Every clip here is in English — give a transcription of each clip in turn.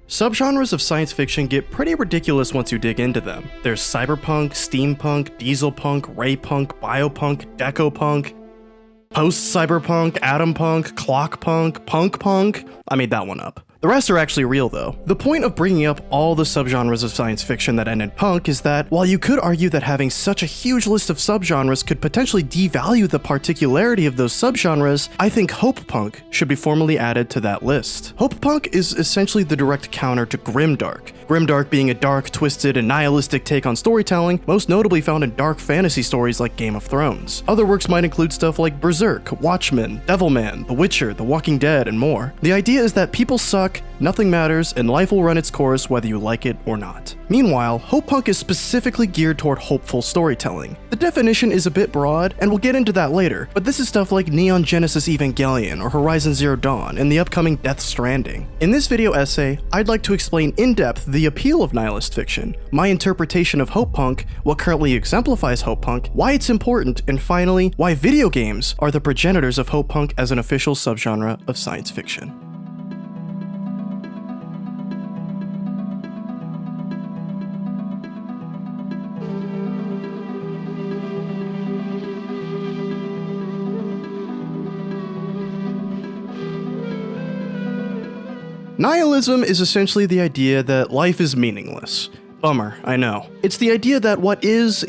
Subgenres of science fiction get pretty ridiculous once you dig into them. There's cyberpunk, steampunk, dieselpunk, raypunk, biopunk, decopunk, post-cyberpunk, atompunk, clockpunk, punk. I made that one up. The rest are actually real though. The point of bringing up all the subgenres of science fiction that end in punk is that while you could argue that having such a huge list of subgenres could potentially devalue the particularity of those subgenres, I think Hopepunk should be formally added to that list. Hopepunk is essentially the direct counter to grimdark. Grimdark being a dark, twisted, and nihilistic take on storytelling, most notably found in dark fantasy stories like Game of Thrones. Other works might include stuff like Berserk, Watchmen, Devilman, The Witcher, The Walking Dead, and more. The idea is that people suck, nothing matters, and life will run its course whether you like it or not. Meanwhile, Hopepunk is specifically geared toward hopeful storytelling. The definition is a bit broad, and we'll get into that later, but this is stuff like Neon Genesis Evangelion or Horizon Zero Dawn and the upcoming Death Stranding. In this video essay, I'd like to explain in depth the appeal of nihilist fiction, my interpretation of Hopepunk, what currently exemplifies Hopepunk, why it's important, and finally, why video games are the progenitors of Hopepunk as an official subgenre of science fiction. Nihilism is essentially the idea that life is meaningless. Bummer, I know. It's the idea that what is,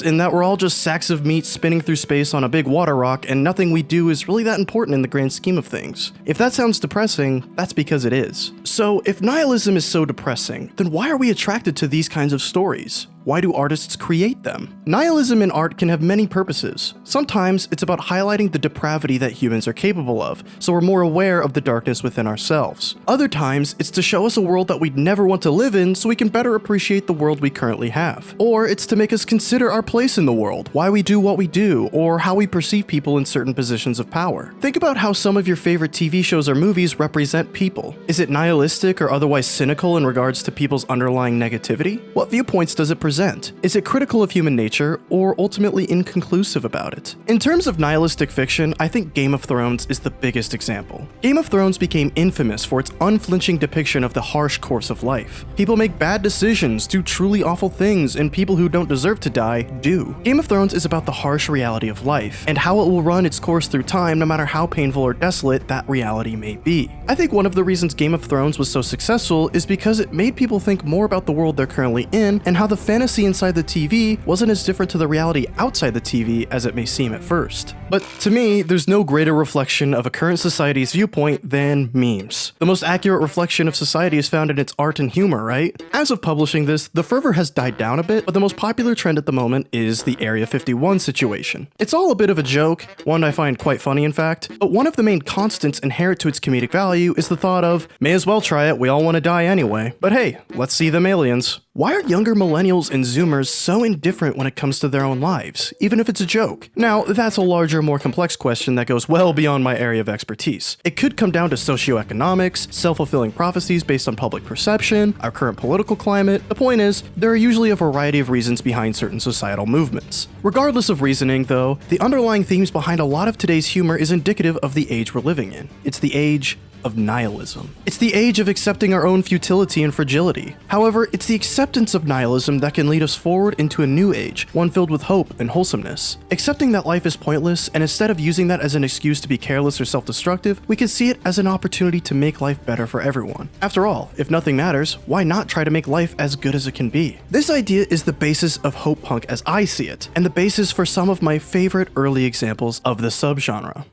and that we're all just sacks of meat spinning through space on a big water rock and nothing we do is really that important in the grand scheme of things. If that sounds depressing, that's because it is. So if nihilism is so depressing, then why are we attracted to these kinds of stories? Why do artists create them? Nihilism in art can have many purposes. Sometimes it's about highlighting the depravity that humans are capable of, so we're more aware of the darkness within ourselves. Other times, it's to show us a world that we'd never want to live in so we can better appreciate the world we currently have. Or it's to make us consider our place in the world, why we do what we do, or how we perceive people in certain positions of power. Think about how some of your favorite TV shows or movies represent people. Is it nihilistic or otherwise cynical in regards to people's underlying negativity? What viewpoints does it present? Is it critical of human nature, or ultimately inconclusive about it? In terms of nihilistic fiction, I think Game of Thrones is the biggest example. Game of Thrones became infamous for its unflinching depiction of the harsh course of life. People make bad decisions, do truly awful things, and people who don't deserve to die do. Game of Thrones is about the harsh reality of life, and how it will run its course through time no matter how painful or desolate that reality may be. I think one of the reasons Game of Thrones was so successful is because it made people think more about the world they're currently in, and how the fantasy inside the TV wasn't as different to the reality outside the TV as it may seem at first. But to me, there's no greater reflection of a current society's viewpoint than memes. The most accurate reflection of society is found in its art and humor, right? As of publishing this, the fervor has died down a bit, but the most popular trend at the moment is the Area 51 situation. It's all a bit of a joke, one I find quite funny in fact, but one of the main constants inherent to its comedic value is the thought of, may as well try it, we all want to die anyway. But hey, let's see them aliens. Why are younger millennials and zoomers so indifferent when it comes to their own lives, even if it's a joke? Now, that's a larger, more complex question that goes well beyond my area of expertise. It could come down to socioeconomics, self-fulfilling prophecies based on public perception, our current political climate. The point is, there are usually a variety of reasons behind certain societal movements. Regardless of reasoning, though, the underlying themes behind a lot of today's humor is indicative of the age we're living in. It's the age of nihilism. It's the age of accepting our own futility and fragility. However, it's the acceptance of nihilism that can lead us forward into a new age, one filled with hope and wholesomeness. Accepting that life is pointless, and instead of using that as an excuse to be careless or self-destructive, we can see it as an opportunity to make life better for everyone. After all, if nothing matters, why not try to make life as good as it can be? This idea is the basis of Hopepunk as I see it, and the basis for some of my favorite early examples of the subgenre.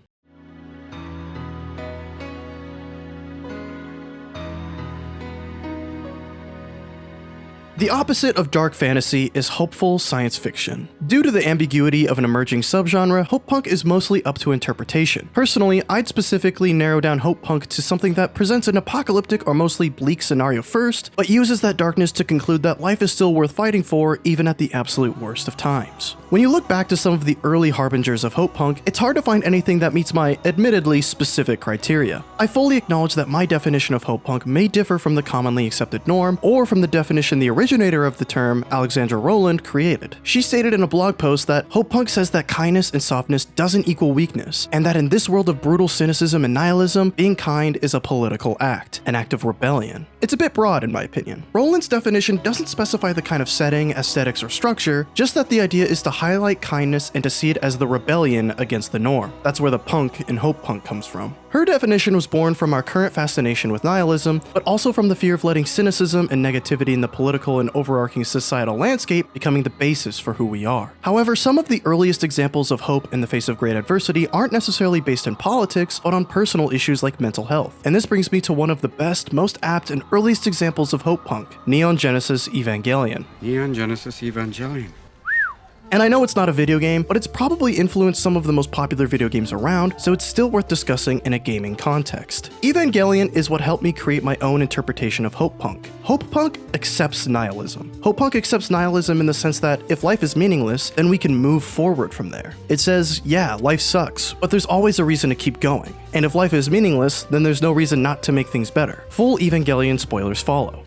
The opposite of dark fantasy is hopeful science fiction. Due to the ambiguity of an emerging subgenre, Hopepunk is mostly up to interpretation. Personally, I'd specifically narrow down Hopepunk to something that presents an apocalyptic or mostly bleak scenario first, but uses that darkness to conclude that life is still worth fighting for even at the absolute worst of times. When you look back to some of the early harbingers of Hopepunk, it's hard to find anything that meets my admittedly specific criteria. I fully acknowledge that my definition of Hopepunk may differ from the commonly accepted norm or from the definition the original originator of the term, Alexandra Rowland, created. She stated in a blog post that Hopepunk says that kindness and softness doesn't equal weakness, and that in this world of brutal cynicism and nihilism, being kind is a political act, an act of rebellion. It's a bit broad in my opinion. Rowland's definition doesn't specify the kind of setting, aesthetics, or structure, just that the idea is to highlight kindness and to see it as the rebellion against the norm. That's where the punk in Hopepunk comes from. Her definition was born from our current fascination with nihilism, but also from the fear of letting cynicism and negativity in the political and overarching societal landscape becoming the basis for who we are. However, some of the earliest examples of hope in the face of great adversity aren't necessarily based in politics, but on personal issues like mental health. And this brings me to one of the best, most apt, and earliest examples of Hopepunk, Neon Genesis Evangelion. Neon Genesis Evangelion. And I know it's not a video game, but it's probably influenced some of the most popular video games around, so it's still worth discussing in a gaming context. Evangelion is what helped me create my own interpretation of Hopepunk. Hopepunk accepts nihilism. Hopepunk accepts nihilism in the sense that if life is meaningless, then we can move forward from there. It says, yeah, life sucks, but there's always a reason to keep going. And if life is meaningless, then there's no reason not to make things better. Full Evangelion spoilers follow.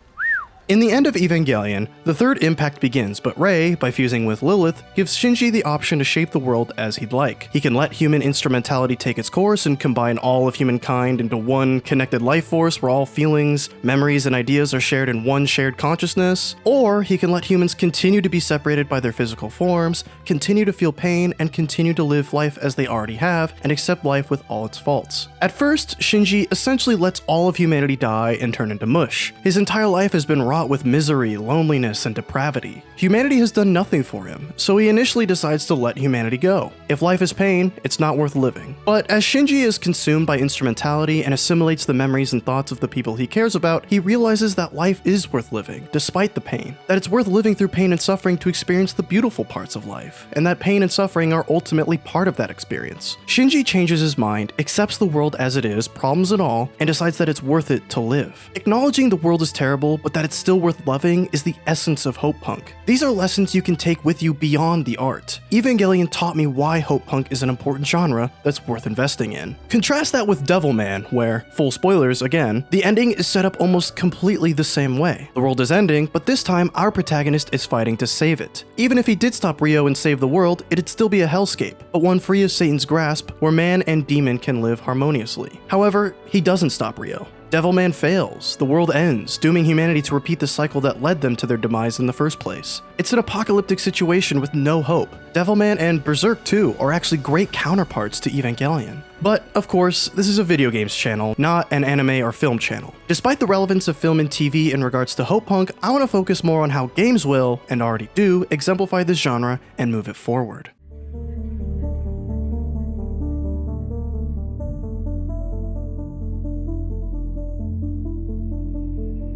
In the end of Evangelion, the third impact begins, but Rei, by fusing with Lilith, gives Shinji the option to shape the world as he'd like. He can let human instrumentality take its course and combine all of humankind into one connected life force where all feelings, memories, and ideas are shared in one shared consciousness, or he can let humans continue to be separated by their physical forms, continue to feel pain, and continue to live life as they already have, and accept life with all its faults. At first, Shinji essentially lets all of humanity die and turn into mush. His entire life has been wrought with misery, loneliness, and depravity. Humanity has done nothing for him, so he initially decides to let humanity go. If life is pain, it's not worth living. But as Shinji is consumed by instrumentality and assimilates the memories and thoughts of the people he cares about, he realizes that life is worth living, despite the pain. That it's worth living through pain and suffering to experience the beautiful parts of life, and that pain and suffering are ultimately part of that experience. Shinji changes his mind, accepts the world as it is, problems and all, and decides that it's worth it to live. Acknowledging the world is terrible, but that it's still worth loving is the essence of Hopepunk. These are lessons you can take with you beyond the art. Evangelion taught me why Hopepunk is an important genre that's worth investing in. Contrast that with Devilman, where, full spoilers again, the ending is set up almost completely the same way. The world is ending, but this time our protagonist is fighting to save it. Even if he did stop Rio and save the world, it'd still be a hellscape, but one free of Satan's grasp where man and demon can live harmoniously. However, he doesn't stop Rio. Devilman fails, the world ends, dooming humanity to repeat the cycle that led them to their demise in the first place. It's an apocalyptic situation with no hope. Devilman and Berserk 2 are actually great counterparts to Evangelion. But, of course, this is a video games channel, not an anime or film channel. Despite the relevance of film and TV in regards to Hopepunk, I want to focus more on how games will, and already do, exemplify this genre and move it forward.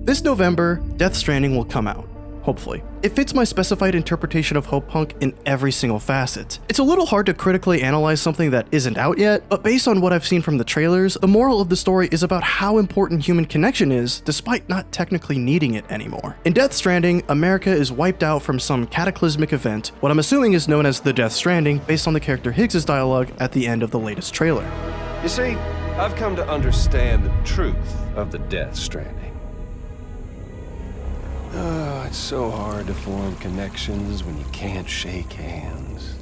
This November, Death Stranding will come out, hopefully. It fits my specified interpretation of Hopepunk in every single facet. It's a little hard to critically analyze something that isn't out yet, but based on what I've seen from the trailers, the moral of the story is about how important human connection is, despite not technically needing it anymore. In Death Stranding, America is wiped out from some cataclysmic event, what I'm assuming is known as the Death Stranding, based on the character Higgs' dialogue at the end of the latest trailer. You see, I've come to understand the truth of the Death Stranding. Oh, it's so hard to form connections when you can't shake hands.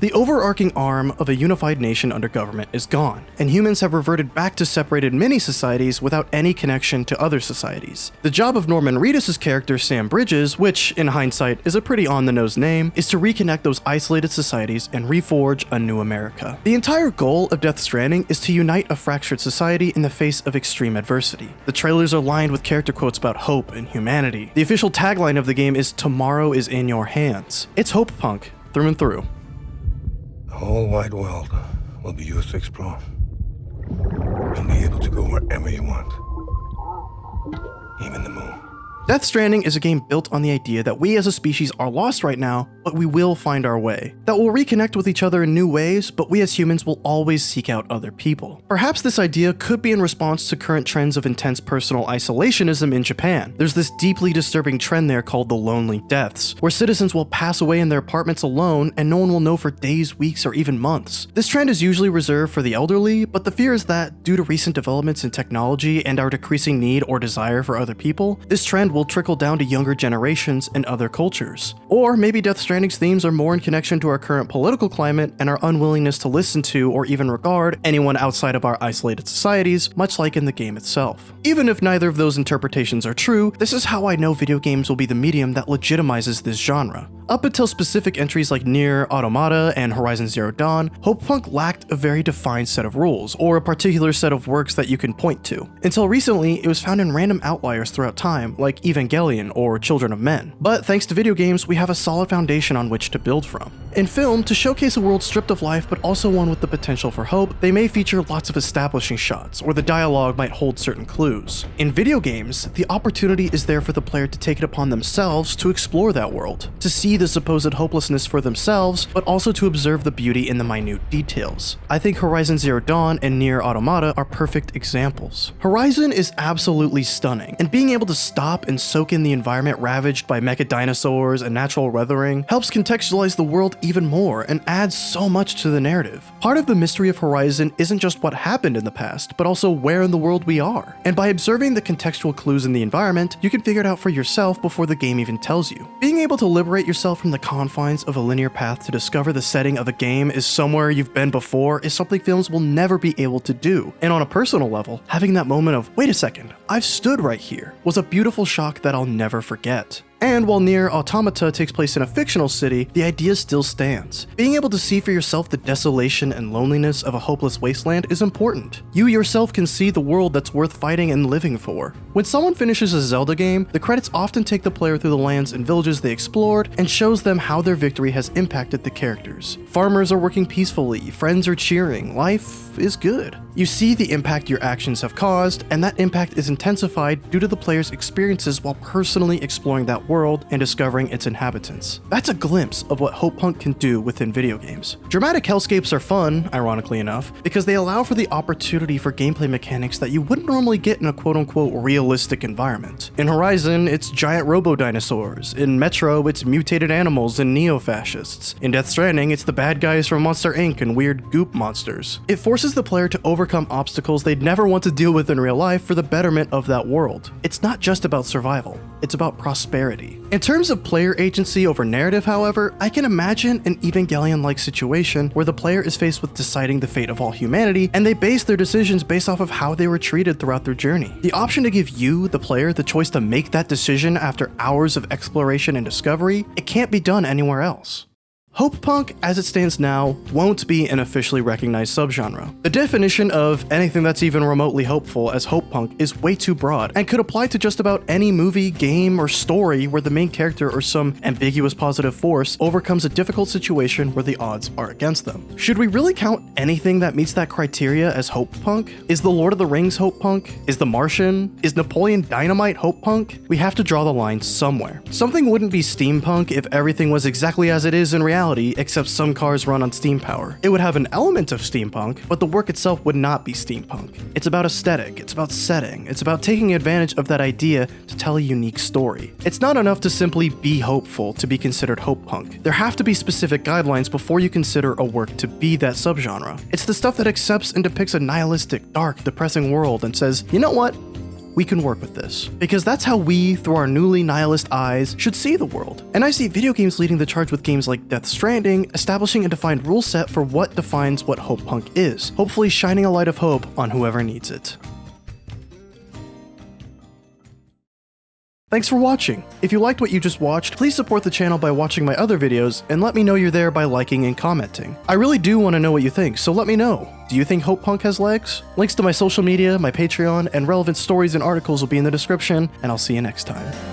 The overarching arm of a unified nation under government is gone, and humans have reverted back to separated mini-societies without any connection to other societies. The job of Norman Reedus' character Sam Bridges, which, in hindsight, is a pretty on-the-nose name, is to reconnect those isolated societies and reforge a new America. The entire goal of Death Stranding is to unite a fractured society in the face of extreme adversity. The trailers are lined with character quotes about hope and humanity. The official tagline of the game is "Tomorrow is in your hands." It's Hopepunk, through and through. The whole wide world will be yours to explore. You'll be able to go wherever you want. Even the moon. Death Stranding is a game built on the idea that we as a species are lost right now, but we will find our way. That we'll reconnect with each other in new ways, but we as humans will always seek out other people. Perhaps this idea could be in response to current trends of intense personal isolationism in Japan. There's this deeply disturbing trend there called the lonely deaths, where citizens will pass away in their apartments alone and no one will know for days, weeks, or even months. This trend is usually reserved for the elderly, but the fear is that, due to recent developments in technology and our decreasing need or desire for other people, this trend will will trickle down to younger generations and other cultures. Or maybe Death Stranding's themes are more in connection to our current political climate and our unwillingness to listen to or even regard anyone outside of our isolated societies, much like in the game itself. Even if neither of those interpretations are true, this is how I know video games will be the medium that legitimizes this genre. Up until specific entries like Nier Automata and Horizon Zero Dawn, Hopepunk lacked a very defined set of rules, or a particular set of works that you can point to. Until recently, it was found in random outliers throughout time, like Evangelion or Children of Men. But thanks to video games, we have a solid foundation on which to build from. In film, to showcase a world stripped of life but also one with the potential for hope, they may feature lots of establishing shots, or the dialogue might hold certain clues. In video games, the opportunity is there for the player to take it upon themselves to explore that world, to see the supposed hopelessness for themselves, but also to observe the beauty in the minute details. I think Horizon Zero Dawn and Nier Automata are perfect examples. Horizon is absolutely stunning, and being able to stop and soak in the environment ravaged by mecha dinosaurs and natural weathering helps contextualize the world even more and adds so much to the narrative. Part of the mystery of Horizon isn't just what happened in the past, but also where in the world we are. And by observing the contextual clues in the environment, you can figure it out for yourself before the game even tells you. Being able to liberate yourself from the confines of a linear path to discover the setting of a game is somewhere you've been before is something films will never be able to do. And on a personal level, having that moment of, wait a second, I've stood right here, was a beautiful shock that I'll never forget. And while Nier Automata takes place in a fictional city, the idea still stands. Being able to see for yourself the desolation and loneliness of a hopeless wasteland is important. You yourself can see the world that's worth fighting and living for. When someone finishes a Zelda game, the credits often take the player through the lands and villages they explored and shows them how their victory has impacted the characters. Farmers are working peacefully, friends are cheering, life is good. You see the impact your actions have caused, and that impact is intensified due to the player's experiences while personally exploring that world and discovering its inhabitants. That's a glimpse of what Hopepunk can do within video games. Dramatic hellscapes are fun, ironically enough, because they allow for the opportunity for gameplay mechanics that you wouldn't normally get in a quote-unquote realistic environment. In Horizon, it's giant robo-dinosaurs. In Metro, it's mutated animals and neo-fascists. In Death Stranding, it's the bad guys from Monster Inc. and weird goop monsters. It forces the player to overcome obstacles they'd never want to deal with in real life for the betterment of that world. It's not just about survival, it's about prosperity. In terms of player agency over narrative, however, I can imagine an Evangelion-like situation where the player is faced with deciding the fate of all humanity, and they base their decisions based off of how they were treated throughout their journey. The option to give you, the player, the choice to make that decision after hours of exploration and discovery, it can't be done anywhere else. Hopepunk, as it stands now, won't be an officially recognized subgenre. The definition of anything that's even remotely hopeful as Hopepunk is way too broad and could apply to just about any movie, game, or story where the main character or some ambiguous positive force overcomes a difficult situation where the odds are against them. Should we really count anything that meets that criteria as Hopepunk? Is The Lord of the Rings Hopepunk? Is The Martian? Is Napoleon Dynamite Hopepunk? We have to draw the line somewhere. Something wouldn't be steampunk if everything was exactly as it is in reality, except some cars run on steam power. It would have an element of steampunk, but the work itself would not be steampunk. It's about aesthetic, it's about setting, it's about taking advantage of that idea to tell a unique story. It's not enough to simply be hopeful to be considered Hopepunk. There have to be specific guidelines before you consider a work to be that subgenre. It's the stuff that accepts and depicts a nihilistic, dark, depressing world and says, you know what? We can work with this. Because that's how we, through our newly nihilist eyes, should see the world. And I see video games leading the charge with games like Death Stranding, establishing a defined rule set for what defines what Hopepunk is, hopefully shining a light of hope on whoever needs it. Thanks for watching. If you liked what you just watched, please support the channel by watching my other videos and let me know you're there by liking and commenting. I really do want to know what you think, so let me know. Do you think Hopepunk has legs? Links to my social media, my Patreon, and relevant stories and articles will be in the description, and I'll see you next time.